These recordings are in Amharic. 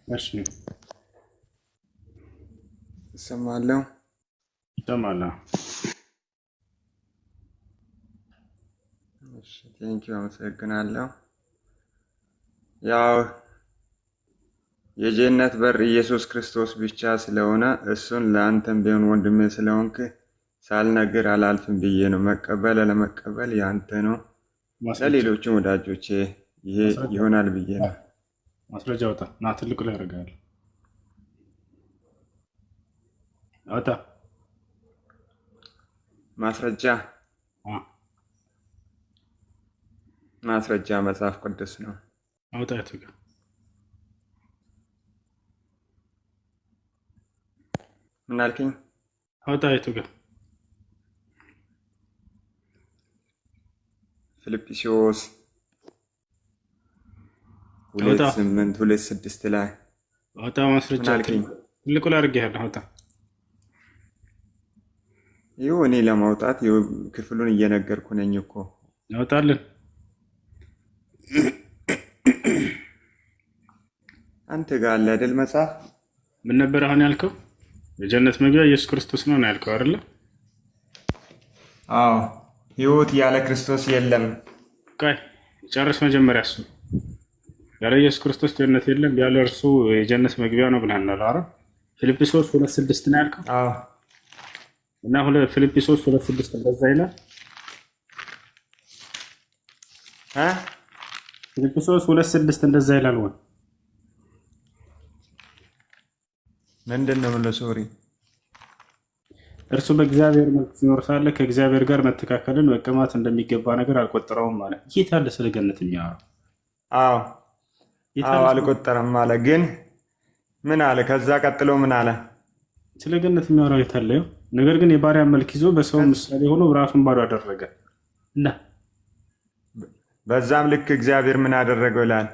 እሺ እሰማለሁ። ይሰማል። እሺ ቴንኪው አመሰግናለሁ። ያው የጀነት በር ኢየሱስ ክርስቶስ ብቻ ስለሆነ እሱን ለአንተም ቢሆን ወንድሜ ስለሆንክ ሳልነግር አላልፍም ብዬ ነው። መቀበል አለመቀበል ያንተ ነው። ማስረጃ ለሌሎችም ወዳጆቼ ይሄ ማስረጃ ይሆናል ብዬ ነው። ማስረጃ አውጣ እና ትልቁ ላይ ያደርጋል። አውጣ ማስረጃ አ ማስረጃ መጽሐፍ ቅዱስ ነው። አውጣ ያትጋ ምን አልከኝ? አውጣ ያትጋ ፊልጵስዩስ አውጣ 2:8 2:6 ላይ አውጣ ማስረጃ ምን አልከኝ? ትልቁ ላይ አድርጌሃለሁ። አውጣ ይኸው እኔ ለማውጣት ይኸው ክፍሉን እየነገርኩ ነኝ እኮ። ያውጣልን። አንተ ጋር አለ አይደል መጽሐፍ? ምን ነበር አሁን ያልከው? የጀነት መግቢያ ኢየሱስ ክርስቶስ ነው ያልከው አይደለ? አዎ ህይወት ያለ ክርስቶስ የለም። ቆይ ጨርስ መጀመሪያ። እሱ ያለ ኢየሱስ ክርስቶስ ጀነት የለም፣ ያለ እርሱ የጀነት መግቢያ ነው ብለናል አይደል? ፊልጵስዩስ 2:6 ነው ያልከው አዎ እና ፊልጵስዩስ 2:6 እንደዛ ይላል። ፊልጵስዩስ 2:6 እንደዛ ይላል ወይ? ምንድን ነው የምለው? ሶሪ እርሱ በእግዚአብሔር መልክ ሲኖር ሳለ ከእግዚአብሔር ጋር መተካከልን መቀማት እንደሚገባ ነገር አልቆጠረውም ማለት። የት አለ ስለ ገነት የሚያወራው? አዎ አዎ አልቆጠረም አለ። ግን ምን አለ? ከዛ ቀጥሎ ምን አለ? ስለ ገነት የሚያወራው የት አለ? ነገር ግን የባሪያ መልክ ይዞ በሰው ምሳሌ ሆኖ ራሱን ባዶ አደረገ እና በዛም ልክ እግዚአብሔር ምን አደረገው ይላል።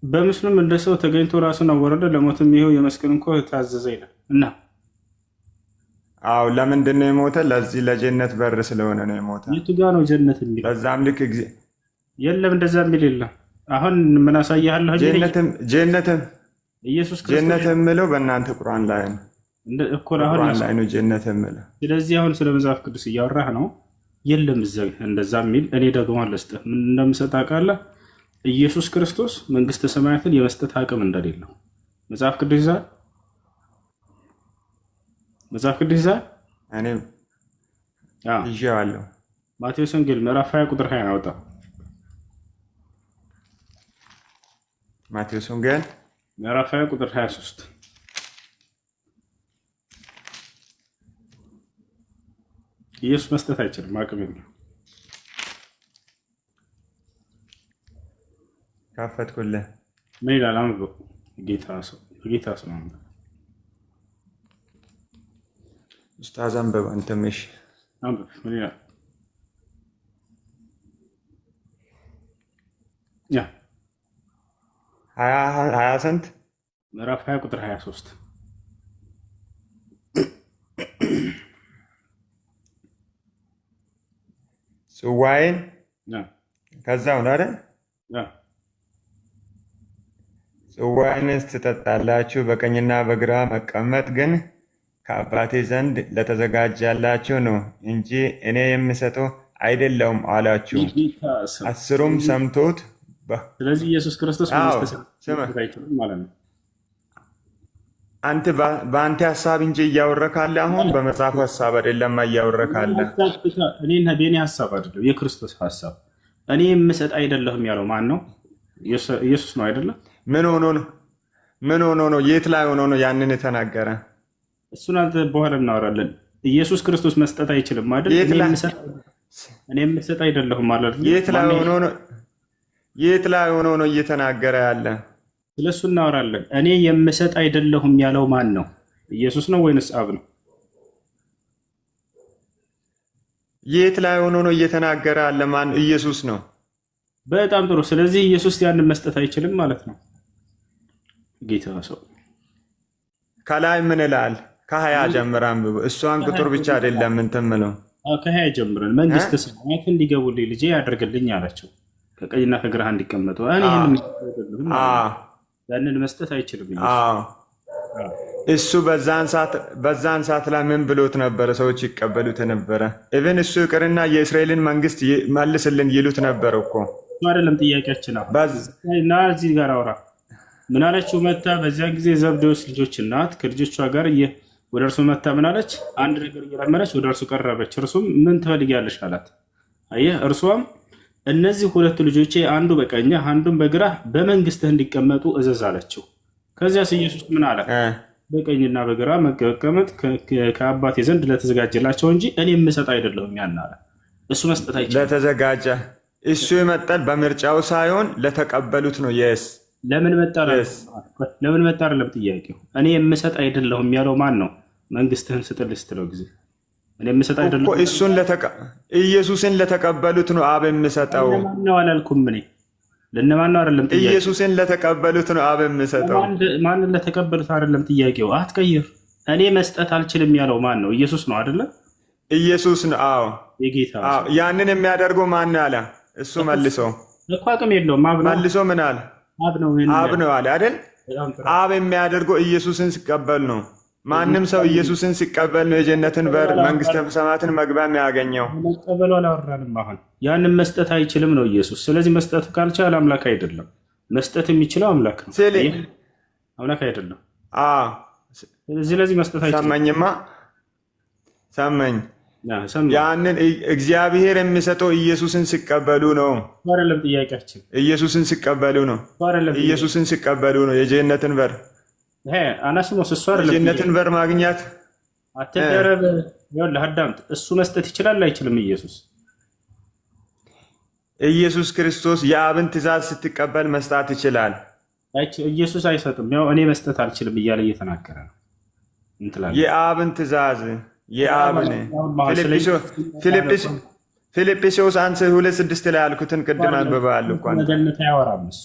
በምስሉም እንደ ሰው ተገኝቶ ራሱን አወረደ፣ ለሞትም ይኸው የመስቀል እንኳ ታዘዘ ይላል እና አዎ ለምንድን ነው የሞተ? ለዚህ ለጀነት በር ስለሆነ ነው የሞተ። የቱ ጋ ነው ጀነት የሚል? በዛም ልክ የለም እንደዛ የሚል የለም። አሁን ምን አሳያለሁ? ጀነትም ኢየሱስ ክርስቶስ ጀነት የምለው በእናንተ ቁርአን ላይ ነው እኮ አሁን ላይ ነው ጀነት የምለው። ስለዚህ አሁን ስለ መጽሐፍ ቅዱስ እያወራህ ነው። የለም እንደዛ የሚል እኔ ደግሞ አልሰጥህ። ምን እንደምሰጥ አውቃለህ? ኢየሱስ ክርስቶስ መንግስተ ሰማያትን የመስጠት አቅም እንደሌለው መጽሐፍ ቅዱስ ይዛል። መጽሐፍ ቅዱስ ይዛል። እኔ ይዤዋለሁ። ማቴዎስ ወንጌል ምዕራፍ 20 ቁጥር 20 አውጣ። ማቴዎስ ወንጌል ምዕራፍ 20 ቁጥር 23 ኢየሱስ መስጠት አይችልም፣ አቅም የለውም። ካፈትኩልህ። ምን ይላል? አንብበው። ጌታ ሰው አንብበው። ኡስታዝ አንብብ አንተም። እሺ አንብብ። ምን ይላል? ያ 20 ስንት? ምዕራፍ 20 ቁጥር 23 ጽዋዬን ከዛው ነው አይደል? ጽዋዬንስ ትጠጣላችሁ፣ በቀኝና በግራ መቀመጥ ግን ከአባቴ ዘንድ ለተዘጋጀላችሁ ነው እንጂ እኔ የምሰጠው አይደለሁም አላችሁ። አስሩም ሰምቶት። ስለዚህ ኢየሱስ ክርስቶስ ማለት ነው። አንተ በአንተ ሀሳብ እንጂ እያወረካለ አሁን በመጽሐፉ ሀሳብ አይደለም እያወረካለ። እኔና በእኔ ሀሳብ አይደለም፣ የክርስቶስ ሀሳብ። እኔ የምሰጥ አይደለሁም ያለው ማን ነው? ኢየሱስ ነው አይደለም? ምን ሆኖ ነው? የት ላይ ሆኖ ነው ያንን የተናገረ? እሱን አንተ በኋላ እናወራለን። ኢየሱስ ክርስቶስ መስጠት አይችልም አይደል? እኔ የምሰጥ አይደለሁም ማለት ነው። የት ላይ ሆኖ ነው እየተናገረ ያለ? ስለሱ እናወራለን። እኔ የምሰጥ አይደለሁም ያለው ማን ነው? ኢየሱስ ነው ወይንስ አብ ነው? የት ላይ ሆኖ ነው እየተናገረ ያለ? ማን? ኢየሱስ ነው። በጣም ጥሩ። ስለዚህ ኢየሱስ ያንን መስጠት አይችልም ማለት ነው። ጌታ ሰው ከላይ ምን ይላል? ከ20 ጀምረን አንብብ። እሷን ቁጥር ብቻ አይደለም እንትን ምለው ከ20 ጀምረን መንግስተ ሰማያት እንዲገቡልኝ ልጄ ያደርግልኝ አላቸው፣ ከቀኝና ከግራህ እንዲቀመጡ። ያንን መስጠት አይችልም። እሱ በዛን ሰዓት ላይ ምን ብሎት ነበረ? ሰዎች ይቀበሉት ነበረ። ኢቭን እሱ ይቅርና የእስራኤልን መንግስት መልስልን ይሉት ነበር እኮ። አይደለም ጥያቄያችን ነው። እና እዚህ ጋር አውራ ምን አለችው? መታ በዚያን ጊዜ ዘብዴዎስ ልጆች እናት ከልጆቿ ጋር ወደ እርሱ መታ ምን አለች? አንድ ነገር እየለመነች ወደ እርሱ ቀረበች። እርሱም ምን ትፈልጊያለሽ አላት። አየህ፣ እርሷም እነዚህ ሁለቱ ልጆቼ አንዱ በቀኝህ አንዱም በግራህ በመንግስትህ እንዲቀመጡ እዘዝ አለችው። ከዚያስ ኢየሱስ ምን አለ? በቀኝና በግራ መቀመጥ ከአባቴ ዘንድ ለተዘጋጀላቸው እንጂ እኔ የምሰጥ አይደለሁም። ያን አለ። እሱ መስጠት አይችልም። ለተዘጋጀ እሱ የመጣል በምርጫው ሳይሆን ለተቀበሉት ነው። ለምን መጣ አይደለም ጥያቄው። እኔ የምሰጥ አይደለሁም ያለው ማን ነው? መንግስትህን ስጥልህ ስትለው ጊዜ እኔ የምሰጥ አይደለሁም እሱን ኢየሱስን ለተቀበሉት ነው አብ የምሰጠው ነው አላልኩም። እኔ ለነማን ነው አይደለም ጥያቄው። ኢየሱስን ለተቀበሉት ነው አብ የምሰጠው። ማንን ለተቀበሉት አይደለም ጥያቄው። አትቀይር። እኔ መስጠት አልችልም ያለው ማን ነው? ኢየሱስ ነው አይደለም? ኢየሱስ ነው። አዎ የጌታ ያንን የሚያደርገው ማን ነው አለ? እሱ መልሶ እኮ አቅም የለውም። መልሶ ምን አለ? አብ ነው አለ አይደል? አብ የሚያደርገው ኢየሱስን ሲቀበል ነው። ማንም ሰው ኢየሱስን ሲቀበል ነው የጀነትን በር መንግስተ ሰማያትን መግቢያ የሚያገኘው። መቀበሉ አላወራንም። አሁን ያንን መስጠት አይችልም ነው ኢየሱስ። ስለዚህ መስጠት ካልቻለ አምላክ አይደለም። መስጠት የሚችለው አምላክ ነው፣ አምላክ አይደለም። ስለዚህ መስጠት አይችልም። ሰማኝማ ሰማኝ። ያንን እግዚአብሔር የሚሰጠው ኢየሱስን ሲቀበሉ ነው። አይደለም ጥያቄያችን። ኢየሱስን ሲቀበሉ ነው። ኢየሱስን ሲቀበሉ ነው የጀነትን በር አናስሞስ እሱ አይደለም የጀነትን በር ማግኘት። አትደረብ። ይኸውልህ አዳምጥ። እሱ መስጠት ይችላል አይችልም? ኢየሱስ ክርስቶስ የአብን ትእዛዝ ስትቀበል መስጠት ይችላል። ኢየሱስ አይሰጥም። ያው እኔ መስጠት አልችልም እያለ እየተናገረ ነው። የአብን ትእዛዝ የአብን ፊልጵስዩስ 1:2-6 ላይ ያልኩትን ቅድም አንብበሃል እኮ ገነት አያወራም እሱ።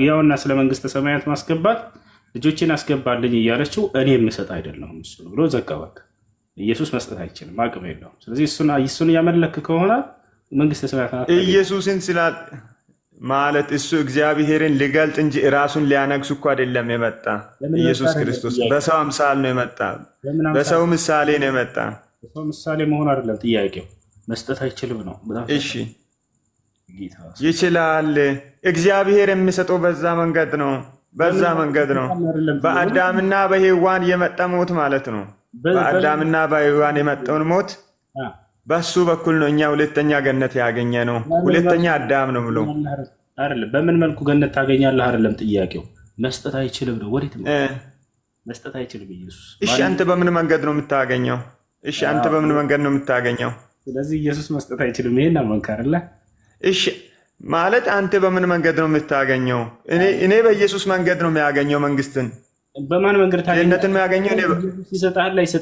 ያውና ስለ መንግስተ ሰማያት ማስገባት ልጆችን አስገባልኝ እያለችው እኔ የምሰጥ አይደለሁም እሱ ብሎ ዘጋ። በቃ ኢየሱስ መስጠት አይችልም፣ አቅም የለውም። ስለዚህ እሱን እያመለክ ከሆነ መንግስተ ሰማያት ኢየሱስን ስላል ማለት እሱ እግዚአብሔርን ሊገልጥ እንጂ ራሱን ሊያነግስ እኮ አይደለም የመጣ። ኢየሱስ ክርስቶስ በሰው አምሳል ነው የመጣ፣ በሰው ምሳሌ ነው የመጣ። በሰው ምሳሌ መሆን አይደለም ጥያቄው፣ መስጠት አይችልም ነው። እሺ ይችላል። እግዚአብሔር የሚሰጠው በዛ መንገድ ነው፣ በዛ መንገድ ነው። በአዳምና በሔዋን የመጣ ሞት ማለት ነው። በአዳምና በሔዋን የመጣውን ሞት በሱ በኩል ነው እኛ ሁለተኛ ገነት ያገኘ ነው። ሁለተኛ አዳም ነው ብሎ አይደለም። በምን መልኩ ገነት ታገኛለህ አይደለም ጥያቄው። መስጠት አይችልም ነው። ወዴት መስጠት አይችልም ኢየሱስ። እሺ አንተ በምን መንገድ ነው የምታገኘው? እሺ አንተ በምን መንገድ ነው የምታገኘው? ስለዚህ ኢየሱስ መስጠት አይችልም። ይሄን አመንካርላ። እሺ ማለት አንተ በምን መንገድ ነው የምታገኘው? እኔ በኢየሱስ መንገድ ነው የሚያገኘው መንግስትን። በማን መንገድ ታገኛለህ? ገነትን የሚያገኘው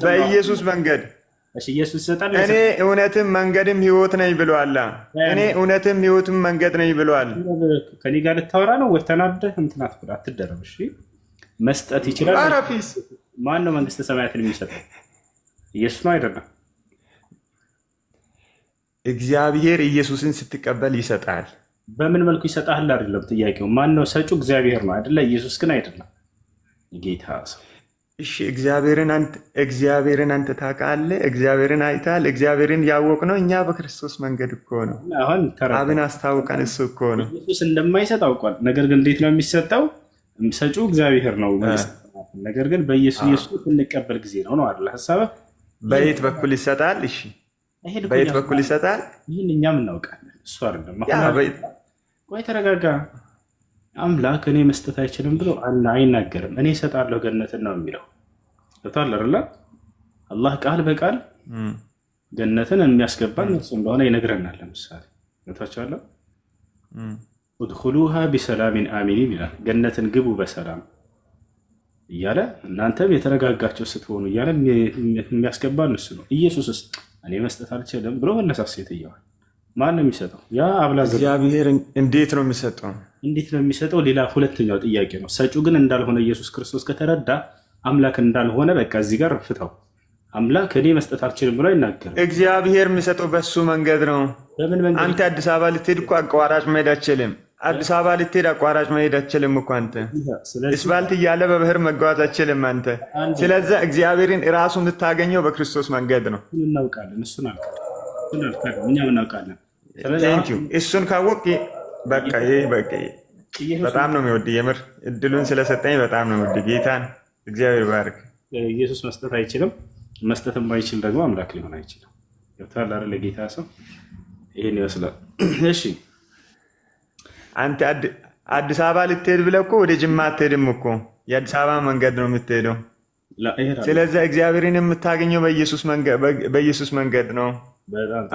በኢየሱስ መንገድ። ኢየሱስ ይሰጣል። እኔ እውነትም መንገድም ህይወት ነኝ ብሏል። እኔ እውነትም ህይወትም መንገድ ነኝ ብሏል። ከኔ ጋር ልታወራ ነው ወይ? ተናደህ እንትናት ብላ አትደረብ። እሺ መስጠት ይችላል። አረፊስ ማን ነው መንግስተ ሰማያትን የሚሰጠው? ኢየሱስ ነው አይደለም? እግዚአብሔር ኢየሱስን ስትቀበል ይሰጣል። በምን መልኩ ይሰጣል አይደለም ጥያቄው። ማን ነው ሰጪው? እግዚአብሔር ነው አይደለ? ኢየሱስ ግን አይደለም። ጌታ ሰው እሺ እግዚአብሔርን አንተ ታውቃለህ? እግዚአብሔርን አይተሃል? እግዚአብሔርን ያወቅነው እኛ በክርስቶስ መንገድ እኮ ነው። አብን አስታውቀን እሱ እኮ ነው። ኢየሱስ እንደማይሰጥ አውቋል። ነገር ግን እንዴት ነው የሚሰጠው? ሰጪው እግዚአብሔር ነው። ነገር ግን በኢየሱስ እንቀበል ጊዜ ነው አይደል ሐሳብህ? በየት በኩል ይሰጣል? እሺ በየት በኩል ይሰጣል? ይህን እኛም እናውቃለን። እሱ አይደለም። ቆይ ተረጋጋ። አምላክ እኔ መስጠት አይችልም ብሎ አይናገርም። እኔ እሰጣለሁ ገነትን ነው የሚለው። ገብቶሃል አይደል? አላህ ቃል በቃል ገነትን የሚያስገባን እሱ እንደሆነ ይነግረናል። ለምሳሌ ገብቷችኋል? ኡድኹሉሃ ቢሰላሚን አሚኒን ይላል። ገነትን ግቡ በሰላም እያለ እናንተም የተረጋጋቸው ስትሆኑ እያለ የሚያስገባን እሱ ነው። ኢየሱስስ እኔ መስጠት አልችልም ብሎ መለሳት ሴትየዋል። ማን ነው የሚሰጠው? ያ አብላዘ እግዚአብሔር። እንዴት ነው የሚሰጠው? እንዴት ነው የሚሰጠው? ሌላ ሁለተኛው ጥያቄ ነው። ሰጪው ግን እንዳልሆነ ኢየሱስ ክርስቶስ ከተረዳ አምላክ እንዳልሆነ በቃ እዚህ ጋር ፍታው። አምላክ እኔ መስጠት አልችልም ብሎ አይናገርም። እግዚአብሔር የሚሰጠው በሱ መንገድ ነው። በምን መንገድ? አንተ አዲስ አበባ ልትሄድ እኮ አቋራጭ መሄድ አትችልም። አዲስ አበባ ልትሄድ አቋራጭ መሄድ አትችልም እኮ አንተ። እስባልት እያለ በባህር መጓዝ አትችልም አንተ። ስለዚህ እግዚአብሔርን እራሱ የምታገኘው በክርስቶስ መንገድ ነው። እናውቃለን። እሱን እኛም እናውቃለን። እሱን ካወቅ በቃ በጣም ነው የሚወድ። የምር እድሉን ስለሰጠኝ በጣም ነው የሚወድ። ጌታን እግዚአብሔር ባርክ። ኢየሱስ መስጠት አይችልም። መስጠት የማይችል ደግሞ አምላክ ሊሆን አይችልም። ገብቶሃል አይደል? ለጌታ ሰው ይሄን ይመስላል። እሺ አንተ አዲስ አበባ ልትሄድ ብለህ እኮ ወደ ጅማ አትሄድም እኮ፣ የአዲስ አበባ መንገድ ነው የምትሄደው። ስለዚህ እግዚአብሔርን የምታገኘው በኢየሱስ መንገድ ነው።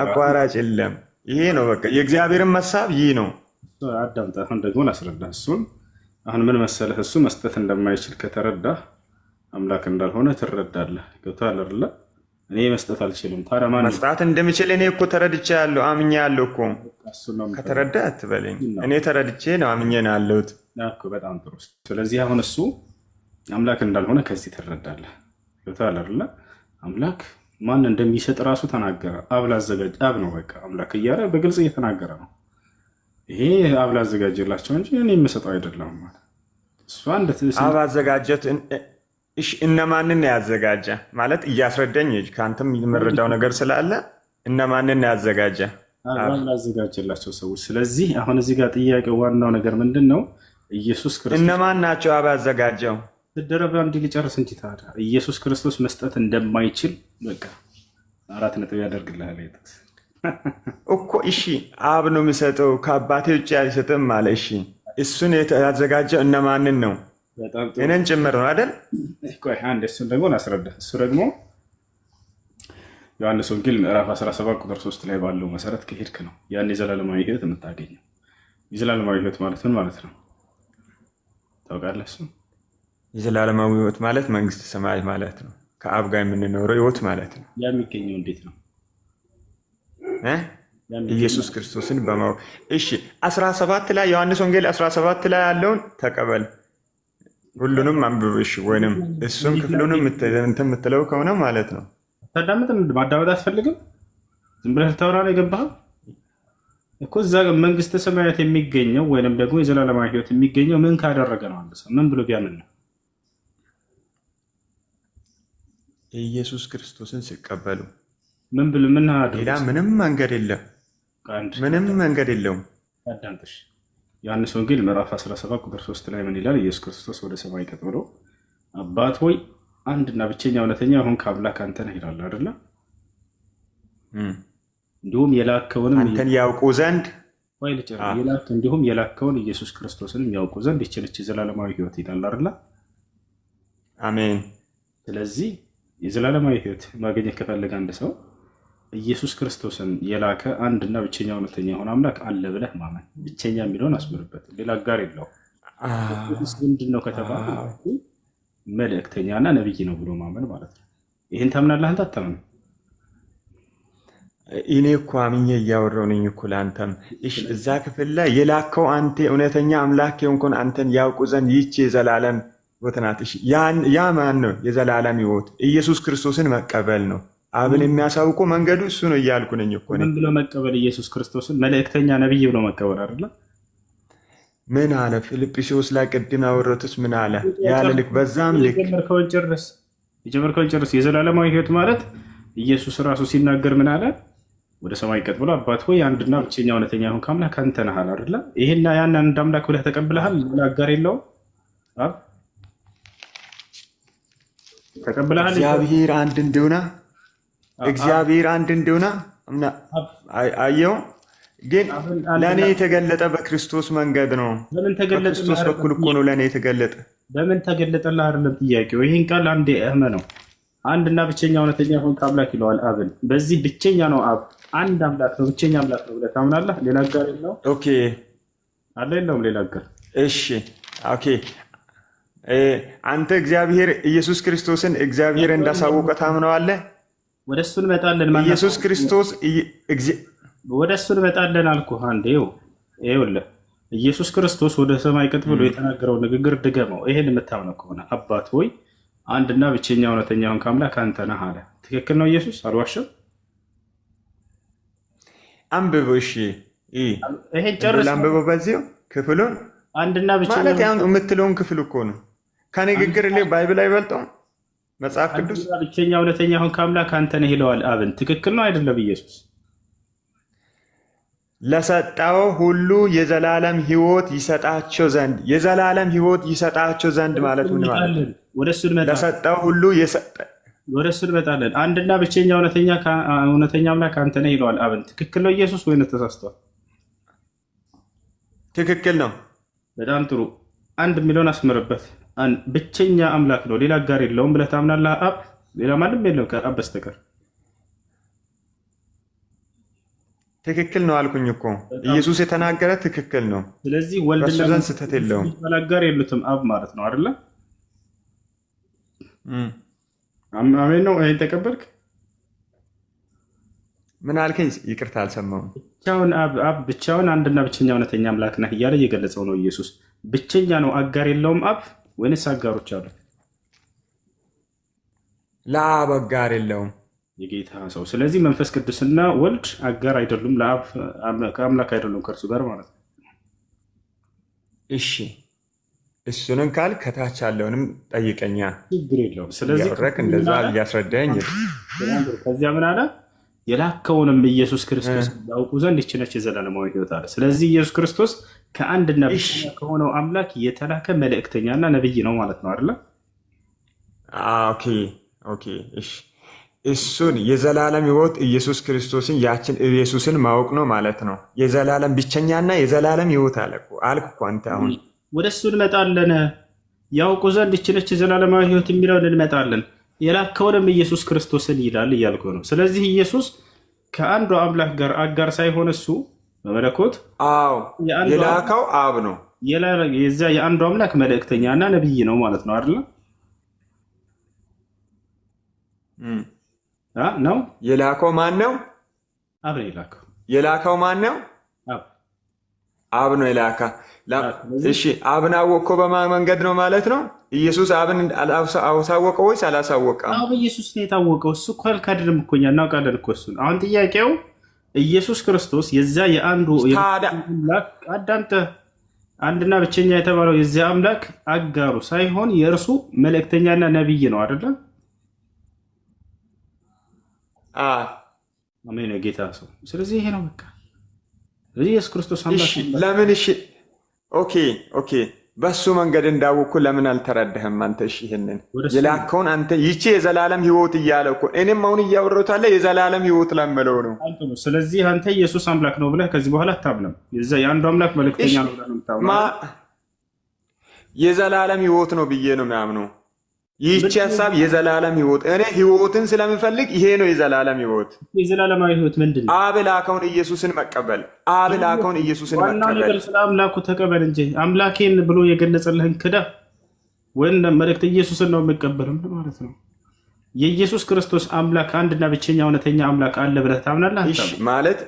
አቋራጭ የለም። ይሄ ነው በቃ የእግዚአብሔርን መሳብ ይህ ነው። አዳምጣ። አሁን ደግሞ ላስረዳህ። እሱን አሁን ምን መሰለህ፣ እሱ መስጠት እንደማይችል ከተረዳህ አምላክ እንዳልሆነ ትረዳለህ። ገብቶሃል አይደለ? እኔ መስጠት አልችልም። ታዲያ ማን መስጠት እንደምችል እኔ እኮ ተረድቻለሁ፣ አምኛለሁ እኮ። ከተረዳ አትበለኝ። እኔ ተረድቼ ነው አምኜ ነው ያለሁት። በጣም ጥሩ። ስለዚህ አሁን እሱ አምላክ እንዳልሆነ ከዚህ ትረዳለህ። ገብቶሃል አይደለ? አምላክ ማን እንደሚሰጥ ራሱ ተናገረ። አብ ላዘጋጅ፣ አብ ነው በቃ አምላክ እያለ በግልጽ እየተናገረ ነው። ይሄ አብ ላዘጋጀላቸው እንጂ እኔ የምሰጠው አይደለም ማለት እሷ አብ አዘጋጀት። እነማንን ያዘጋጀ ማለት እያስረዳኝ ከአንተም የምረዳው ነገር ስላለ እነማንን ያዘጋጀ? አብ ላዘጋጀላቸው ሰዎች። ስለዚህ አሁን እዚህ ጋር ጥያቄው ዋናው ነገር ምንድን ነው? ኢየሱስ ክርስቶስ እነማን ናቸው አብ ያዘጋጀው? ትደረባ እንዲ ሊጨርስ እንጂ ታዲያ ኢየሱስ ክርስቶስ መስጠት እንደማይችል በቃ 4 ነጥብ ያደርግልሃል እኮ። እሺ አብ ነው የሚሰጠው ከአባቴ ውጭ አይሰጥም አለ። እሺ እሱን ያዘጋጀው እነማንን ነው? እኔን ጭምር ነው አይደል? አንድ እሱን ደግሞ ላስረዳ። እሱ ደግሞ ዮሐንስ ወንጌል ምዕራፍ 17 ቁጥር 3 ላይ ባለው መሰረት ከሄድክ ነው ያን የዘላለማዊ ሕይወት የምታገኘው። የዘላለማዊ ሕይወት ማለት ምን ማለት ነው ታውቃለህ? እሱ የዘላለማዊ ሕይወት ማለት መንግስተ ሰማይ ማለት ነው። ከአብ ጋር የምንኖረው ሕይወት ማለት ነው። ያ የሚገኘው እንዴት ነው? ኢየሱስ ክርስቶስን በማወቅ። እሺ 17 ላይ ዮሐንስ ወንጌል 17 ላይ ያለውን ተቀበል፣ ሁሉንም አንብብ። እሺ ወይንም እሱም ክፍሉንም እንትን የምትለው ከሆነ ማለት ነው። ታዳምጥ። ማዳመጥ አትፈልግም? ዝም ብለህ ልታወራ ነው የገባኸው እኮ። እዛ መንግስተ ሰማያት የሚገኘው ወይንም ደግሞ የዘላለማዊ ሕይወት የሚገኘው ምን ካደረገ ነው? አንድ ሰው ምን ብሎ ቢያምን ነው? ኢየሱስ ክርስቶስን ሲቀበሉ። ምን ብሎ ምን አድርጎ? ሌላ ምንም መንገድ የለም። ምንም መንገድ የለውም። አዳምጥሽ። ዮሐንስ ወንጌል ምዕራፍ 17 ቁጥር 3 ላይ ምን ይላል? ኢየሱስ ክርስቶስ ወደ ሰማይ ቀጥ ብሎ አባት ሆይ አንድና ብቸኛ እውነተኛ አሁን ከአምላክ አንተ ነህ ይላል አይደለ? እንዲሁም የላከውንም አንተን ያውቁ ዘንድ እንዲሁም የላከውን ኢየሱስ ክርስቶስንም ያውቁ ዘንድ ይህች የዘላለማዊ ሕይወት ይላል አይደለ? አሜን። ስለዚህ የዘላለማዊ ሕይወት ማግኘት ከፈለገ አንድ ሰው ኢየሱስ ክርስቶስን የላከ አንድና ብቸኛ እውነተኛ የሆነ አምላክ አለ ብለህ ማመን። ብቸኛ የሚለውን አስምርበት፣ ሌላ አጋር የለው። ምንድን ነው ከተባለ መልእክተኛና ነቢይ ነው ብሎ ማመን ማለት ነው። ይህን ታምናለህ አንተ? አታምንም? እኔ እኮ አምኜ እያወራሁ ነኝ እኮ ለአንተም። እዛ ክፍል ላይ የላከው አንተ እውነተኛ አምላክ የሆንከውን አንተን ያውቁ ዘንድ ይህች የዘላለም ሕይወት ናት። ያ ማን ነው? የዘላለም ሕይወት ኢየሱስ ክርስቶስን መቀበል ነው። አብን የሚያሳውቁ መንገዱ እሱ ነው እያልኩ ነኝ እኮ። ምን ብሎ መቀበል? ኢየሱስ ክርስቶስን መልእክተኛ ነቢይ ብሎ መቀበል አይደለ? ምን አለ ፊልጵስዩስ ላይ ቅድም ያወረቱስ ምን አለ? ያለ ልክ በዛም ልክ የጀመርከውን ጨርስ። የዘላለማዊ ሕይወት ማለት ኢየሱስ ራሱ ሲናገር ምን አለ? ወደ ሰማይ ቀጥ ብሎ አባት ሆይ አንድና ብቸኛ እውነተኛ የሆንክ አምላክ አንተ ነህ አይደለ? ይሄና ያን አንድ አምላክ ብለህ ተቀብለሃል። ሌላ አጋር የለውም። ተቀብለሃል። እግዚአብሔር አንድ እንደሆነ አየው። ግን ለእኔ የተገለጠ በክርስቶስ መንገድ ነው። በክርስቶስ በኩል እኮ ነው ለእኔ የተገለጠ። በምን ተገለጠልህ አይደለም ጥያቄው። ይህን ቃል አንድ እመነው። አንድና ብቸኛ እውነተኛ የሆንክ አምላክ ይለዋል አብን። በዚህ ብቸኛ ነው አብ፣ አንድ አምላክ ነው፣ ብቸኛ አምላክ ነው ብለህ ታምናለህ። ሌላ አጋር የለውም። ኦኬ አለ የለውም ሌላ አጋር። እሺ ኦኬ። አንተ እግዚአብሔር ኢየሱስ ክርስቶስን እግዚአብሔር እንዳሳወቀ ታምነዋለህ? ወደ እሱ እንመጣለን። ኢየሱስ ክርስቶስ ወደ እሱ እንመጣለን አልኩህ። አንዴ ይኸውልህ ኢየሱስ ክርስቶስ ወደ ሰማይ ቀጥ ብሎ የተናገረው ንግግር ድገመው። ይሄን የምታምነው ከሆነ አባት ሆይ አንድና ብቸኛ እውነተኛ የሆንክ አምላክ አንተ ነህ አለ። ትክክል ነው። ኢየሱስ አልዋሸም። አንብበው። እሺ ይሄን ጨርስ። አንብበው። በዚሁ ክፍሉን አንድና ብቸኛ ማለት ያው የምትለውን ክፍል እኮ ነው። ከንግግር ላይ ባይብል አይበልጠውም መጽሐፍ ቅዱስ። ብቸኛ እውነተኛ አሁን ከአምላክ አንተ ነህ ይለዋል አብን። ትክክል ነው አይደለም? ኢየሱስ ለሰጠው ሁሉ የዘላለም ሕይወት ይሰጣቸው ዘንድ የዘላለም ሕይወት ይሰጣቸው ዘንድ ማለት ምን ማለት ነው? ወደሱ እንመጣለን። ለሰጠው ሁሉ ወደሱ እንመጣለን። አንድና ብቸኛ እውነተኛ አምላክ አንተ ነህ ይለዋል አብን። ትክክል ነው ኢየሱስ ወይስ ተሳስቷል? ትክክል ነው። በጣም ጥሩ። አንድ የሚለውን አስመረበት። ብቸኛ አምላክ ነው፣ ሌላ አጋር የለውም ብለህ ታምናለህ? አብ ሌላ ማንም የለም ከአብ በስተቀር። ትክክል ነው አልኩኝ እኮ ኢየሱስ የተናገረ ትክክል ነው። ስለዚህ ወልድና ዘንድ ስህተት የለውም። አጋር የሉትም አብ ማለት ነው አይደለ? አሜን ነው። ይሄን ተቀበልክ? ምን አልከኝ? ይቅርታ አልሰማሁም። ብቻውን አብ ብቻውን አንድና ብቸኛ እውነተኛ አምላክ ነህ እያለ እየገለጸው ነው ኢየሱስ። ብቸኛ ነው፣ አጋር የለውም አብ ወይንስ አጋሮች አሉ? ለአብ አጋር የለውም የጌታ ሰው። ስለዚህ መንፈስ ቅዱስና ወልድ አጋር አይደሉም ለአብ፣ ከአምላክ አይደሉም ከእርሱ ጋር ማለት ነው። እሺ እሱንም ካል ከታች ያለውንም ጠይቀኛ፣ ችግር የለውም። ስለዚህ እንደዛ እያስረዳኝ ከዚያ ምን አለ? የላከውንም ኢየሱስ ክርስቶስ ያውቁ ዘንድ ይህች ነች የዘላለማዊ ሕይወት አለ። ስለዚህ ኢየሱስ ክርስቶስ ከአንድና ብቸኛ ከሆነው አምላክ የተላከ መልእክተኛና ነብይ ነው ማለት ነው አይደለ? ኦኬ እሺ። እሱን የዘላለም ሕይወት ኢየሱስ ክርስቶስን ያችን ኢየሱስን ማወቅ ነው ማለት ነው። የዘላለም ብቸኛና የዘላለም ሕይወት አልክ እኮ አንተ። አሁን ወደ እሱ እንመጣለን። ያውቁ ዘንድ ይህች ነች የዘላለማዊ ሕይወት የሚለውን እንመጣለን። የላከውንም ኢየሱስ ክርስቶስን ይላል እያልኩ ነው። ስለዚህ ኢየሱስ ከአንዱ አምላክ ጋር አጋር ሳይሆን እሱ በመለኮት የላከው አብ ነው። የዚያ የአንዱ አምላክ መልእክተኛና ነብይ ነው ማለት ነው አይደለ? ነው የላከው ማን ነው? አብ ነው የላከው። የላከው ማን ነው? አብ ነው የላካ። እሺ አብን አወቅከው በማን መንገድ ነው ማለት ነው? ኢየሱስ አብን አሳወቀው ወይስ አላሳወቀም? አብ ኢየሱስ ነው የታወቀው። እሱ እኮ አልካድንም እኮ እኛ እናውቃለን እኮ እሱን። አሁን ጥያቄው ኢየሱስ ክርስቶስ የዛ የአንዱ አምላክ አዳምጠ አንድና ብቸኛ የተባለው የዚያ አምላክ አጋሩ ሳይሆን የእርሱ መልእክተኛና ነብይ ነው አይደለም? አሜን፣ የጌታ ሰው። ስለዚህ ይሄ ነው በቃ። ስለዚህ ኢየሱስ ክርስቶስ አምላክ ለምን? እሺ ኦኬ በሱ መንገድ እንዳወቅኩ ለምን አልተረዳህም አንተ? እሺ ይሄንን የላከውን አንተ ይቺ የዘላለም ሕይወት እያለ እኮ እኔም አሁን እያወራሁት አለ የዘላለም ሕይወት ለምለው ነው። ስለዚህ አንተ ኢየሱስ አምላክ ነው ብለህ ከዚህ በኋላ አታምንም። የአንዱ አምላክ መልእክተኛ ነው ብለህ ነው የምታምነው። የዘላለም ሕይወት ነው ብዬ ነው የሚያምነው። ይህቺ ሀሳብ የዘላለም ሕይወት እኔ ሕይወትን ስለምፈልግ ይሄ ነው የዘላለም ሕይወት። የዘላለማዊ ሕይወት ምንድን ነው? አብ ላከውን ኢየሱስን መቀበል። አብ ላከውን ኢየሱስን መቀበል። ስለ አምላኩ ተቀበል እንጂ አምላኬን ብሎ የገለጸልህን ክዳ ወይም መልእክት ኢየሱስን ነው የምቀበልም ማለት ነው። የኢየሱስ ክርስቶስ አምላክ አንድና ብቸኛ እውነተኛ አምላክ አለ ብለህ ታምናለህ? ማለት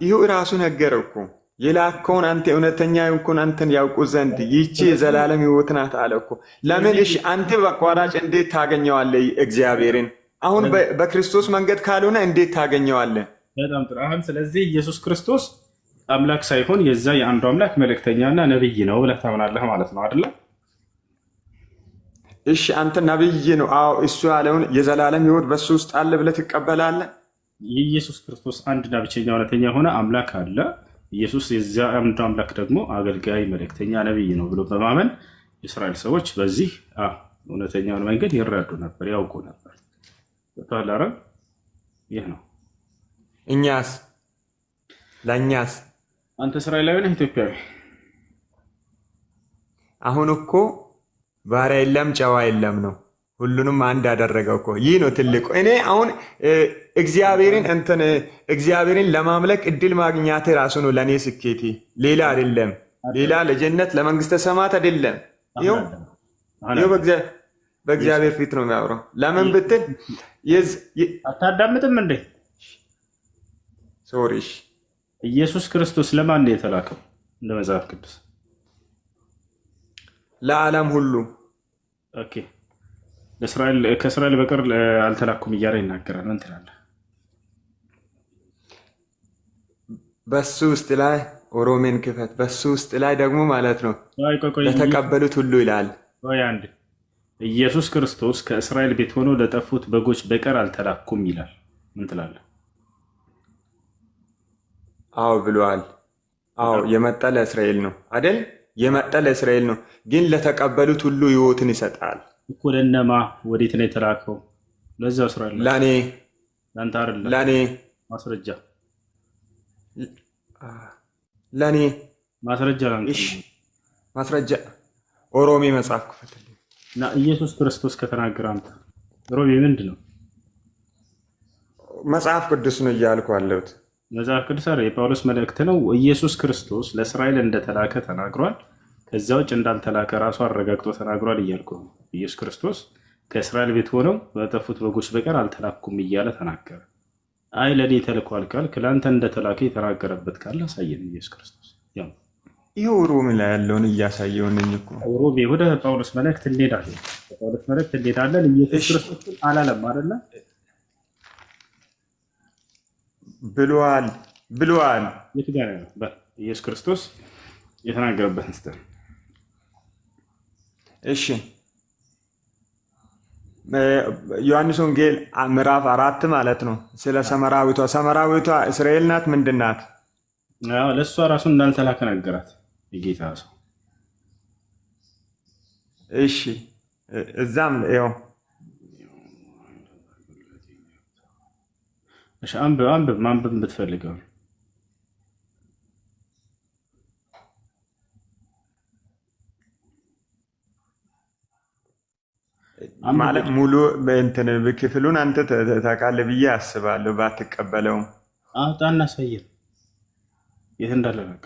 ይኸው እራሱ ነገረው እኮ የላከውን አንተ እውነተኛ የሆንኩን አንተን ያውቁ ዘንድ ይቺ የዘላለም ሕይወት ናት አለ እኮ። ለምን? እሺ አንተ በአቋራጭ እንዴት ታገኘዋለህ እግዚአብሔርን? አሁን በክርስቶስ መንገድ ካልሆነ እንዴት ታገኘዋለህ? በጣም ጥሩ። አሁን ስለዚህ ኢየሱስ ክርስቶስ አምላክ ሳይሆን የዛ የአንዱ አምላክ መልእክተኛና ነብይ ነው ብለህ ታምናለህ ማለት ነው አይደለ? እሺ አንተ ነብይ ነው። አዎ እሱ ያለውን የዘላለም ሕይወት በሱ ውስጥ አለ ብለህ ትቀበላለህ? የኢየሱስ ክርስቶስ አንድና ብቸኛ እውነተኛ የሆነ አምላክ አለ። ኢየሱስ የዚያ አንዱ አምላክ ደግሞ አገልጋይ መልእክተኛ ነብይ ነው ብሎ በማመን የእስራኤል ሰዎች በዚህ እውነተኛውን መንገድ ይረዱ ነበር፣ ያውቁ ነበር። ተላረ ይህ ነው። ለእኛስ አንተ እስራኤላዊ ነህ ኢትዮጵያዊ? አሁን እኮ ባሪያ የለም ጨዋ የለም ነው። ሁሉንም አንድ ያደረገው እኮ ይህ ነው ትልቁ። እኔ አሁን እግዚአብሔርን ለማምለክ እድል ማግኛት ራሱ ነው ለእኔ ስኬቴ፣ ሌላ አይደለም። ሌላ ለጀነት ለመንግስተ ሰማት አይደለም። ይኸው በእግዚአብሔር ፊት ነው የሚያወራው። ለምን ብትል አታዳምጥም እንዴ? ሶሪሽ ኢየሱስ ክርስቶስ ለማን ነው የተላከው? እንደ መጽሐፍ ቅዱስ ለዓለም ሁሉ። ኦኬ ከእስራኤል በቀር አልተላኩም እያለ ይናገራል። ምን ትላለህ? በሱ ውስጥ ላይ ኦሮሜን ክፈት። በሱ ውስጥ ላይ ደግሞ ማለት ነው ለተቀበሉት ሁሉ ይላል። አንድ ኢየሱስ ክርስቶስ ከእስራኤል ቤት ሆኖ ለጠፉት በጎች በቀር አልተላኩም ይላል። ምን ትላለህ? አዎ ብለዋል። አዎ የመጣ ለእስራኤል ነው አይደል? የመጣ ለእስራኤል ነው፣ ግን ለተቀበሉት ሁሉ ሕይወትን ይሰጣል እኮ። ለእነማ ወዴት ነው የተላከው? ለዛ እስራኤል፣ ለእኔ፣ ለአንተ አይደለም። ለእኔ ማስረጃ፣ ለእኔ ማስረጃ፣ እሺ ማስረጃ። ኦሮሜ መጽሐፍ ክፈትልኝ እና ኢየሱስ ክርስቶስ ከተናገረ አንተ ሮሜ ምንድን ነው? መጽሐፍ ቅዱስ ነው እያልኩ አለሁት። መጽሐፍ ቅዱስ አይደል? የጳውሎስ መልእክት ነው። ኢየሱስ ክርስቶስ ለእስራኤል እንደተላከ ተናግሯል። ከዚያ ውጭ እንዳልተላከ ራሱ አረጋግጦ ተናግሯል እያልኩ ነው። ኢየሱስ ክርስቶስ ከእስራኤል ቤት ሆነው በጠፉት በጎች በቀር አልተላኩም እያለ ተናገረ። አይ ለእኔ ተልኳል ካልክ ለአንተ እንደተላከ የተናገረበት ካለ አሳየን። ኢየሱስ ክርስቶስ ይህ ሮሜ ላይ ያለውን እያሳየውን እኮ። ሮሜ ወደ ጳውሎስ መልእክት እንሄዳለን። ጳውሎስ መልእክት እንሄዳለን። ኢየሱስ ክርስቶስ አላለም አይደለ? ብሏል። የት ጋር ነው? ኢየሱስ ክርስቶስ የተናገረበትን ስተን እሺ፣ ዮሐንስ ወንጌል ምዕራፍ 4 ማለት ነው። ስለ ሰመራዊቷ እስራኤል ናት። ምንድን ናት? ለእሷ ራሱ እንዳልተላከ ነገራት የጌታ ሰው። እሺ፣ እዛም ይኸው ማንበብ ብትፈልገው ማለት ሙሉ እንትን ክፍሉን አንተ ታውቃለህ ብዬ አስባለሁ። ባትቀበለውም አውጣና አሳየን የት እንዳለ በቃ።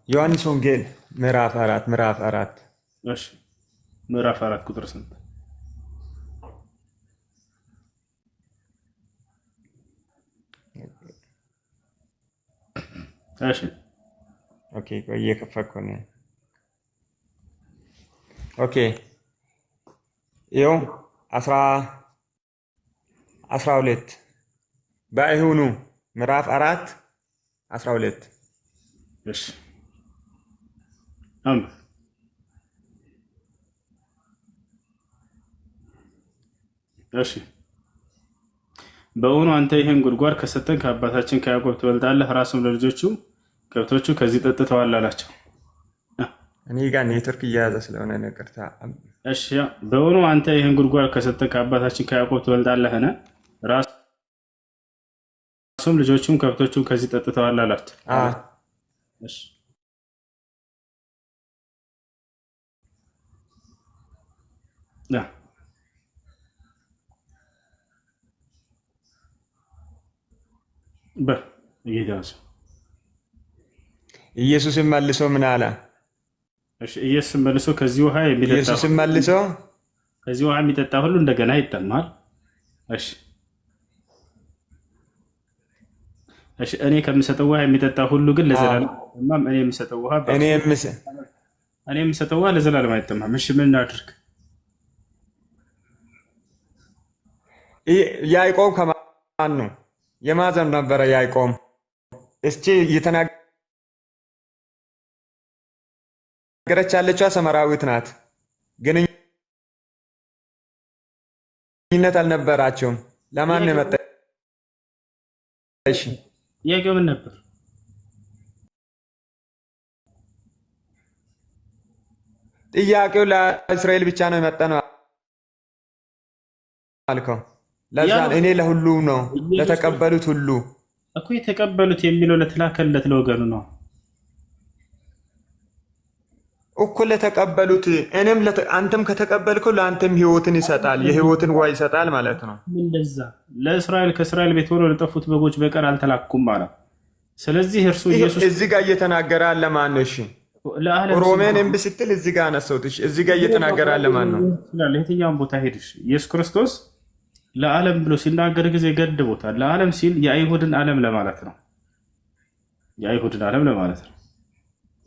ዮሐንስ ወንጌል ምዕራፍ 4 እሺ፣ ምዕራፍ 4 ቁጥር ስንት? እሺ ኦኬ፣ ቆይ እየከፈትኩ ነው። ኦኬ ይኸው 12 በይሁኑ ምዕራፍ 4 12 እሺ እሺ በእውኑ አንተ ይህን ጉድጓድ ከሰጠን ከአባታችን ከያዕቆብ ትበልጣለህ፣ ራሱም ለልጆቹ ከብቶቹ ከዚህ ጠጥተዋል አላቸው። እኔ ጋር ኔትወርክ እየያዘ ስለሆነ ነገርታ። እሺ በእውኑ አንተ ይህን ጉድጓድ ከሰጠን ከአባታችን ከያዕቆብ ትበልጣለህን፣ ራሱም ልጆቹም ከብቶቹም ከዚህ ጠጥተዋል አላቸው። እሺ ኢየሱስም መልሶ ምን አለ? ኢየሱስም መልሶ ከዚህ ውሃ የሚጠጣ ሁሉ እንደገና ይጠማል። እሺ እኔ ከምሰጠው ውሃ የሚጠጣ ሁሉ ግን ለዘላለም አይጠማም። እኔ የምሰጠው ውሃ ለዘላለም አይጠማም። እሺ ምን እናድርግ? ያዕቆብ ከማን ነው? የማዘን ነበረ ያዕቆብ። እስቲ እየተናገረች ያለችዋ ሰመራዊት ናት። ግንኙነት አልነበራቸውም። ለማን ነው የመጣ? ጥያቄው ምን ነበር? ጥያቄው ለእስራኤል ብቻ ነው የመጣ ነው አልከው። ለዛ እኔ ለሁሉ ነው ለተቀበሉት ሁሉ እኮ። የተቀበሉት የሚለው ለተላከለት ለወገኑ ነው እኮ ለተቀበሉት። እኔም አንተም ከተቀበልከው ለአንተም ሕይወትን ይሰጣል፣ የሕይወትን ውሃ ይሰጣል ማለት ነው። እንደዛ ለእስራኤል ከእስራኤል ቤት ሆኖ ለጠፉት በጎች በቀር አልተላኩም ማለት። ስለዚህ እርሱ ኢየሱስ እዚህ ጋር እየተናገረ አለ ማን ነው? እሺ ሮሜን እምቢ ስትል እዚህ ጋር አነሳሁት። እዚህ ጋር እየተናገረ አለ ማን ነው? የትኛውን ቦታ ሄድሽ? ኢየሱስ ክርስቶስ ለዓለም ብሎ ሲናገር ጊዜ ገድቦታል። ለዓለም ሲል የአይሁድን ዓለም ለማለት ነው። የአይሁድን ዓለም ለማለት ነው።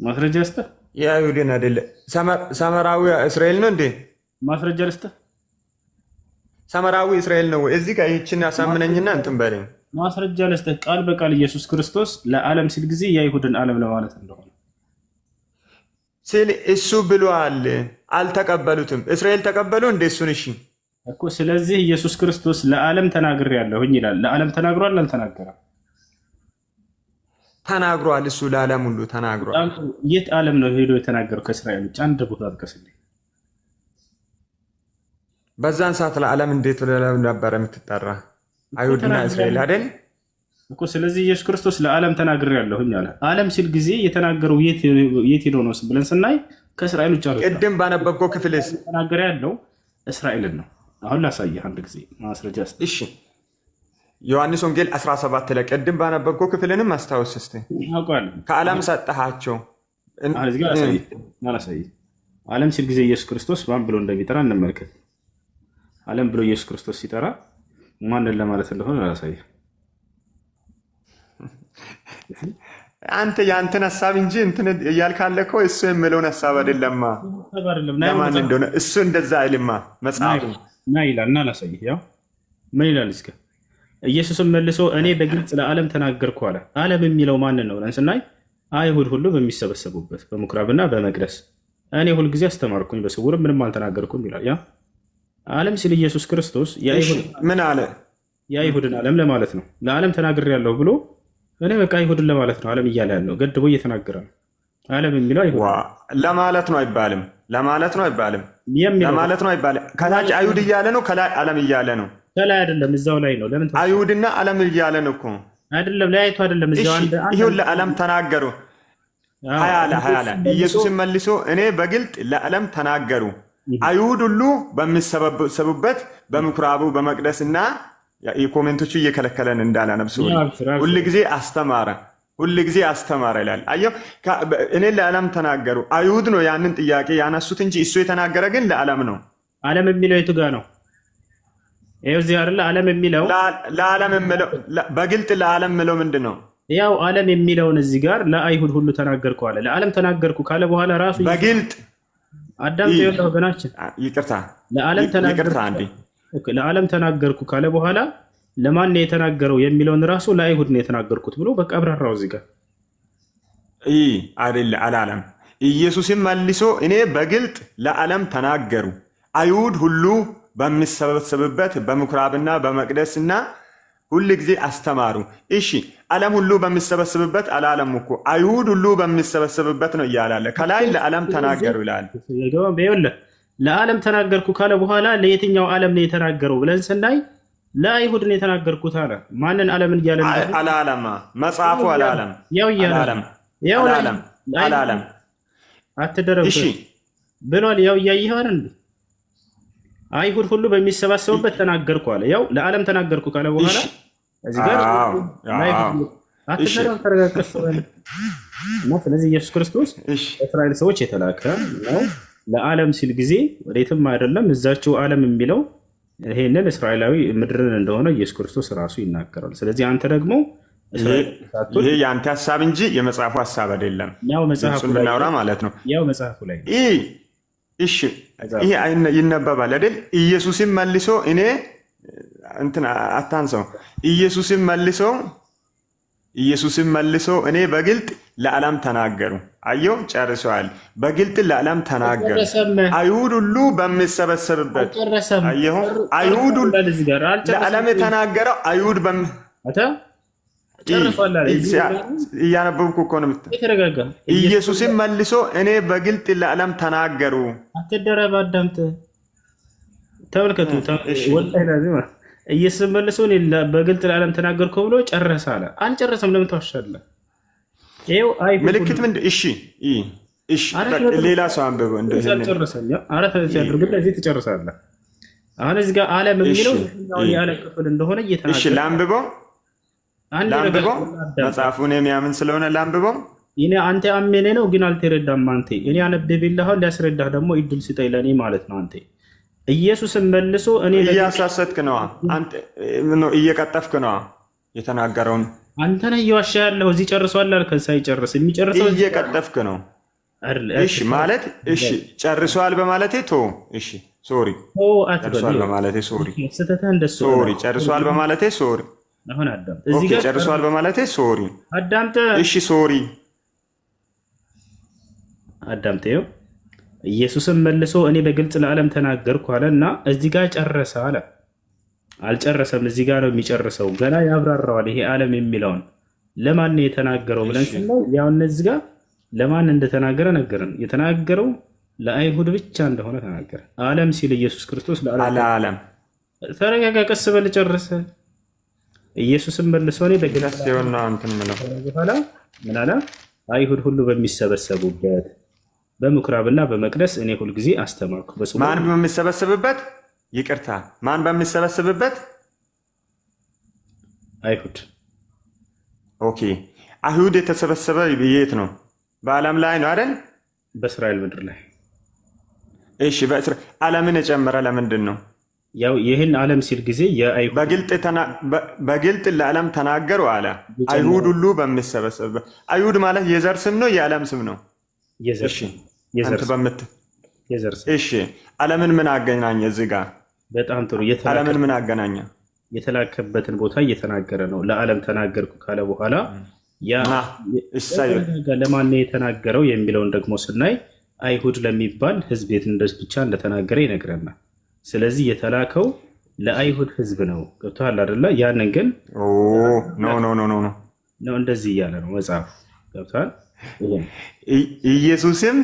ማስረጃ ልስጥህ? የአይሁድን አይደለ፣ ሰመራዊ እስራኤል ነው እንዴ? ማስረጃ ልስጥህ? ሰመራዊ እስራኤል ነው ወይ? እዚህ ጋር ይህችን ያሳምነኝና እንትን በለኝ። ማስረጃ ለስጠህ ቃል በቃል ኢየሱስ ክርስቶስ ለዓለም ሲል ጊዜ የአይሁድን ዓለም ለማለት እንደሆነ ሲል እሱ ብሏል። አልተቀበሉትም። እስራኤል ተቀበሉ እንደ እሱን። እሺ እኮ ስለዚህ ኢየሱስ ክርስቶስ ለዓለም ተናግሬያለሁኝ ይላል። ለዓለም ተናግሯል አልተናገረም? ተናግሯል። እሱ ለዓለም ሁሉ ተናግሯል። የት ዓለም ነው ሄዶ የተናገረው? ከእስራኤል ውጭ አንድ ቦታ ጥቀስልኝ። በዛን ሰዓት ለዓለም እንዴት ነበር የምትጠራ? አይሁድና እስራኤል አይደል እኮ። ስለዚህ ኢየሱስ ክርስቶስ ለዓለም ተናግሬያለሁኝ አለ። ዓለም ሲል ጊዜ የተናገረው የት ሄዶ ነው ብለን ስናይ ከእስራኤል ውጭ አልወጣም። ቅድም ባነበብከው ክፍልስ ተናገረ ያለው እስራኤልን ነው። አሁን ላሳየህ አንድ ጊዜ ማስረጃ። እሺ ዮሐንስ ወንጌል 17 ላይ ቅድም ባነበብከው ክፍልንም አስታውስ እስቲ። ከዓለም ሰጠሃቸው። ዓለም ሲል ጊዜ ኢየሱስ ክርስቶስ ማን ብሎ እንደሚጠራ እንመልከት። ዓለም ብሎ ኢየሱስ ክርስቶስ ሲጠራ ማንን ለማለት እንደሆነ ላሳየህ። አንተ የአንተን ሀሳብ እንጂ እንትን እያልካለ እኮ እሱ የሚለውን ሀሳብ አይደለማ። ለማን እንደሆነ እሱ እንደዛ አይልማ መጽሐፉ ና ይላል። እና ላሳይህ። ያው ምን ይላል? እስከ ኢየሱስም መልሶ እኔ በግልጽ ለዓለም ተናገርኩ አለ። ዓለም የሚለው ማንን ነው ብለን ስናይ አይሁድ ሁሉ በሚሰበሰቡበት በምኩራብና በመቅደስ እኔ ሁልጊዜ አስተማርኩኝ፣ በስውርም ምንም አልተናገርኩም ይላል። ያ ዓለም ሲል ኢየሱስ ክርስቶስ ምን አለ? የአይሁድን ዓለም ለማለት ነው። ለዓለም ተናግሬያለሁ ብሎ እኔ በቃ አይሁድን ለማለት ነው ዓለም እያለ ያለው ገድቦ እየተናገረ ነው። ዓለም የሚለው አይሁድ ለማለት ነው አይባልም። ለማለት ነው አይባልም። ለማለት ነው አይባልም። ከታች አይሁድ እያለ ነው፣ ከላይ ዓለም እያለ ነው። ከላይ አይደለም እዛው ላይ ነው። ለምን አይሁድና ዓለም እያለ ነው እኮ አይደለም፣ ለያይቱ አይደለም። እዛው አንድ ይሁን ለዓለም ተናገሩ ሀያላ ኢየሱስን መልሶ እኔ በግልጥ ለዓለም ተናገሩ። አይሁድ ሁሉ በሚሰበሰቡበት በምኩራቡ በመቅደስና የኮሜንቶቹ እየከለከለን እንዳላነብስ ሁል ጊዜ አስተማረ፣ ሁል ጊዜ አስተማረ ይላል። አየው እኔ ለዓለም ተናገሩ። አይሁድ ነው ያንን ጥያቄ ያነሱት እንጂ እሱ የተናገረ ግን ለዓለም ነው። ዓለም የሚለው የቱ ጋር ነው? ይኸው እዚህ አይደለ? ዓለም የሚለው ለዓለም የሚለው በግልጥ ለዓለም የሚለው ምንድን ነው? ያው ዓለም የሚለውን እዚህ ጋር ለአይሁድ ሁሉ ተናገርኩ አለ። ለዓለም ተናገርኩ ካለ በኋላ ራሱ በግልጥ አዳም ተወለው ወገናችን፣ ይቅርታ ለዓለም ተናገርኩ ካለ በኋላ ለማን ነው የተናገረው የሚለውን ራሱ ለአይሁድ ነው የተናገርኩት ብሎ በቃ አብራራው። እዚህ ጋር አይደለ አላለም። ኢየሱስም መልሶ እኔ በግልጥ ለዓለም ተናገሩ፣ አይሁድ ሁሉ በሚሰበሰብበት በምኩራብና በመቅደስና ሁል ጊዜ አስተማሩ። እሺ ዓለም ሁሉ በሚሰበሰብበት አላለም እኮ አይሁድ ሁሉ በሚሰበሰብበት ነው እያላለ ከላይ ለዓለም ተናገሩ ይላል። ለዓለም ተናገርኩ ካለ በኋላ ለየትኛው ዓለም ነው የተናገረው ብለን ስናይ ለአይሁድ ነው የተናገርኩት አለ። ማንን ዓለምን እያለ አላለም? መጽሐፉ አላለም። አላለም አትደረብ ብሏል። ያው እያየህ አይደል? አይሁድ ሁሉ በሚሰባሰቡበት ተናገርኩ አለ። ያው ለዓለም ተናገርኩ ካለ በኋላ እዚህ ጋር አትደረብ ተረጋግጠህ። ስለዚህ ኢየሱስ ክርስቶስ እስራኤል ሰዎች የተላከ ነው። ለዓለም ሲል ጊዜ ወዴትም አይደለም፣ እዛችው ዓለም የሚለው ይሄንን እስራኤላዊ ምድርን እንደሆነ ኢየሱስ ክርስቶስ ራሱ ይናገራል። ስለዚህ አንተ ደግሞ ይሄ የአንተ ሀሳብ እንጂ የመጽሐፉ ሀሳብ አይደለም። ያው መጽሐፉ ብናወራ ማለት ነው። ያው መጽሐፉ ላይ እሺ፣ ይሄ ይነበባል አይደል? ኢየሱስም መልሶ እኔ እንትን አታንሰው። ኢየሱስም መልሶ እኔ በግልጥ ለዓለም ተናገሩ። አየው ጨርሰዋል። በግልጥ ለዓለም ተናገሩ። አይሁድ ሁሉ በሚሰበሰብበት አየው። አይሁድ ሁሉ ለዓለም የተናገረው አይሁድ እያነበብኩ እኮ ነው። ኢየሱስም መልሶ እኔ በግልጥ ለዓለም ተናገሩ። አትደረብ፣ አዳምጥ፣ ተመልከቱ። ኢየሱስ መልሶ በግልጥ ለዓለም ተናገርኩ ብሎ ጨረሰ አለ። አልጨረሰም። ለምን ተዋሻለህ? ምልክት ምንድን? እሺ ሌላ ሰው አንብበው። እንደዚህ ትጨርሳለህ። አሁን እዚህ ጋር ዓለም የሚለው የዓለም ክፍል እንደሆነ እየተናገረ ላንብበው መጽሐፉን የሚያምን ስለሆነ ላንብበው። አንተ አሜኔ ነው ግን አልተረዳም። አንተ እኔ አነብብልሃለሁ፣ ሊያስረዳህ ደግሞ እድል ስጠኝ ለእኔ ማለት ነው። አንተ ኢየሱስን መልሶ እኔ እያሳሰትክ ነዋ፣ እየቀጠፍክ ነዋ የተናገረውን አንተ ነህ እየዋሻ ያለው። እዚህ ጨርሷል አልከን፣ ሳይጨርስ የሚጨርሰው እየቀጠፍክ ነው። እሺ ማለት እሺ ጨርሷል በማለቴ ቶ እሺ ሶሪ ጨርሷል በማለቴ ሶሪ። ሶሪ ጨርሷል በማለቴ ሶሪ። አሁን አዳምጥ። እዚህ ጋር ጨርሷል በማለቴ ሶሪ። አዳምጥ። እሺ ሶሪ አዳምጥ። ይኸው ኢየሱስም መልሶ እኔ በግልጽ ለዓለም ተናገርኩ አለ እና እዚህ ጋር ጨረሰ አለ። አልጨረሰም። እዚህ ጋር ነው የሚጨርሰው። ገና ያብራራዋል። ይሄ ዓለም የሚለውን ለማን ነው የተናገረው ብለን ስንለው ያው እነዚህ ጋር ለማን እንደተናገረ ነገረን። የተናገረው ለአይሁድ ብቻ እንደሆነ ተናገረ። ዓለም ሲል ኢየሱስ ክርስቶስ ለዓለም። ተረጋጋ፣ ቀስ በል ጨርሰ። ኢየሱስም መልሶ እኔ በግልጽ በኋላ ምን አለ? አይሁድ ሁሉ በሚሰበሰቡበት በምኩራብና በመቅደስ እኔ ሁልጊዜ አስተማርኩ። ማን በሚሰበሰብበት? ይቅርታ፣ ማን በሚሰበሰብበት? አይሁድ። ኦኬ፣ አይሁድ የተሰበሰበ የት ነው? በዓለም ላይ ነው አይደል? በእስራኤል ምድር ላይ። እሺ፣ ዓለምን የጨመረ ለምንድን ነው? ያው ይህን ዓለም ሲል ጊዜ የአይሁድ በግልጥ ለዓለም ተናገሩ አለ። አይሁድ ሁሉ በሚሰበሰብበት። አይሁድ ማለት የዘር ስም ነው የዓለም ስም ነው? የዘር ስም። እሺ፣ ዓለምን ምን አገናኘ እዚህ ጋር? በጣም ጥሩ። ዓለምን ምን አገናኘ? የተላከበትን ቦታ እየተናገረ ነው። ለዓለም ተናገርኩ ካለ በኋላ ለማን የተናገረው የሚለውን ደግሞ ስናይ አይሁድ ለሚባል ሕዝብ ብቻ እንደተናገረ ይነግረናል። ስለዚህ የተላከው ለአይሁድ ሕዝብ ነው። ገብቶሃል አይደለ? ያንን ግን ነው እንደዚህ እያለ ነው መጽሐፉ። ገብቶሃል? ኢየሱስም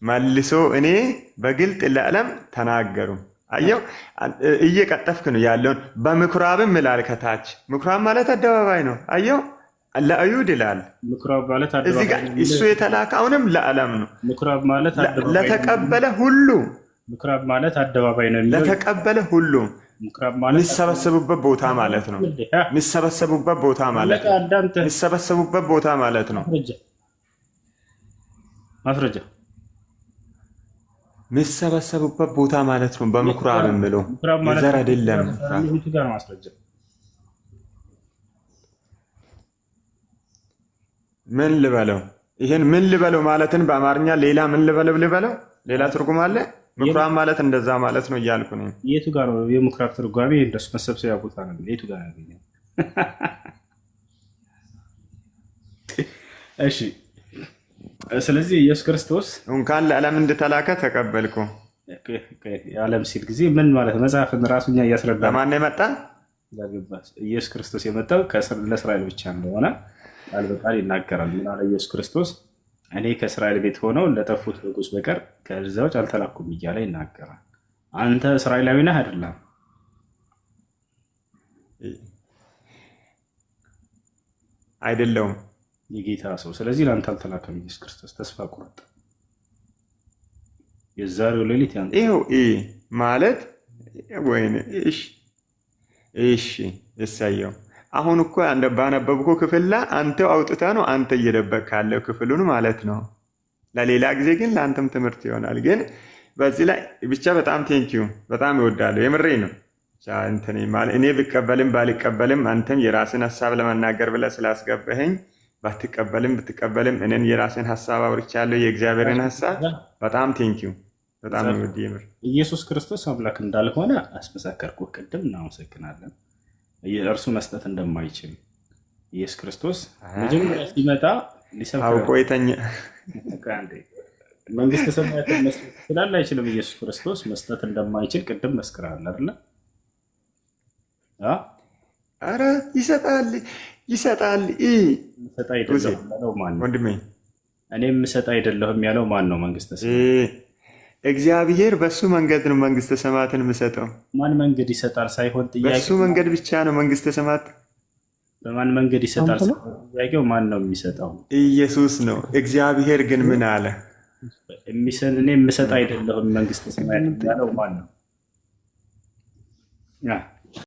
መልሶ እኔ በግልጥ ለዓለም ተናገሩ። አየው፣ እየቀጠፍክ ነው ያለውን። በምኩራብም ይላል ከታች። ምኩራብ ማለት አደባባይ ነው። አየው፣ ለአይሁድ ይላል። እዚህ ጋር እሱ የተላከ አሁንም ለዓለም ነው። ለተቀበለ ሁሉ ምኩራብ ማለት አደባባይ ነው። ለተቀበለ ሁሉ የሚሰበሰቡበት ቦታ ማለት ነው። የሚሰበሰቡበት ቦታ ማለት ነው። የሚሰበሰቡበት ቦታ ማለት ነው። ማስረጃ የሚሰበሰቡበት ቦታ ማለት ነው። በምኩራብ የምለው ዘር አይደለም። ምን ልበለው? ይሄን ምን ልበለው ማለትን በአማርኛ ሌላ ምን ልበለው? ሌላ ትርጉም አለ? ምኩራብ ማለት እንደዛ ማለት ነው እያልኩ ነው። የቱ ጋር ነው የምኩራብ ትርጓሜ? እንደሱ መሰብሰቢያ ቦታ ነው። የቱ ጋር ያገኘው? እሺ፣ ስለዚህ ኢየሱስ ክርስቶስ እንኳን ለዓለም እንደተላከ ተቀበልኩ። የዓለም ሲል ጊዜ ምን ማለት መጽሐፍን ራሱኛ እያስረዳ ለማን የመጣ? ኢየሱስ ክርስቶስ የመጣው ለእስራኤል ብቻ እንደሆነ ቃል በቃል ይናገራል። ምን አለ ኢየሱስ ክርስቶስ? እኔ ከእስራኤል ቤት ሆነው ለጠፉት በጎች በቀር ከዛ ውጭ አልተላኩም እያለ ይናገራል። አንተ እስራኤላዊ ነህ አይደለም? አይደለውም፣ የጌታ ሰው። ስለዚህ ለአንተ አልተላከም ኢየሱስ ክርስቶስ። ተስፋ ቁረጥ። የዛሬው ሌሊት ያን ይኸው ማለት ወይኔ። እሺ እሳየው። አሁን እኮ ባነበብኩ ክፍል ላይ አንተው አውጥተህ ነው አንተ እየደበቅ ካለው ክፍሉን ማለት ነው። ለሌላ ጊዜ ግን ለአንተም ትምህርት ይሆናል። ግን በዚህ ላይ ብቻ በጣም ቴንኪዩ፣ በጣም ይወዳለሁ። የምሬ ነው። እኔ ብቀበልም ባልቀበልም አንተም የራስን ሀሳብ ለመናገር ብለህ ስላስገባኸኝ ባትቀበልም ብትቀበልም እኔን የራስን ሀሳብ አውርቻለሁ፣ የእግዚአብሔርን ሀሳብ። በጣም ቴንኪዩ፣ በጣም ይወድ። የምር ኢየሱስ ክርስቶስ አምላክ እንዳልሆነ አስመሰከርኩ ቅድም። እናመሰግናለን። እርሱ መስጠት እንደማይችል ኢየሱስ ክርስቶስ መጀመሪያ ሲመጣ አውቆ የተኛ መንግስተ ሰማያትን መስጠት ይችላል አይችልም? ኢየሱስ ክርስቶስ መስጠት እንደማይችል ቅድም መስክራል አይደለ? አረ ይሰጣል። ሰጣ አይደለም ያለው ማን ነው? ወንድሜ እኔም ሰጣ አይደለሁም ያለው ማን ነው? መንግስተ ሰማያት እግዚአብሔር በሱ መንገድ ነው መንግስተ ሰማያትን የምሰጠው። ማን መንገድ ይሰጣል ሳይሆን ጥያቄው በሱ መንገድ ብቻ ነው መንግስተ ሰማያት። በማን መንገድ ይሰጣል ሳይሆን ጥያቄው ማን ነው የሚሰጠው? ኢየሱስ ነው። እግዚአብሔር ግን ምን አለ? እኔ የምሰጥ አይደለሁም መንግስተ ሰማያት ያለው ማን ነው?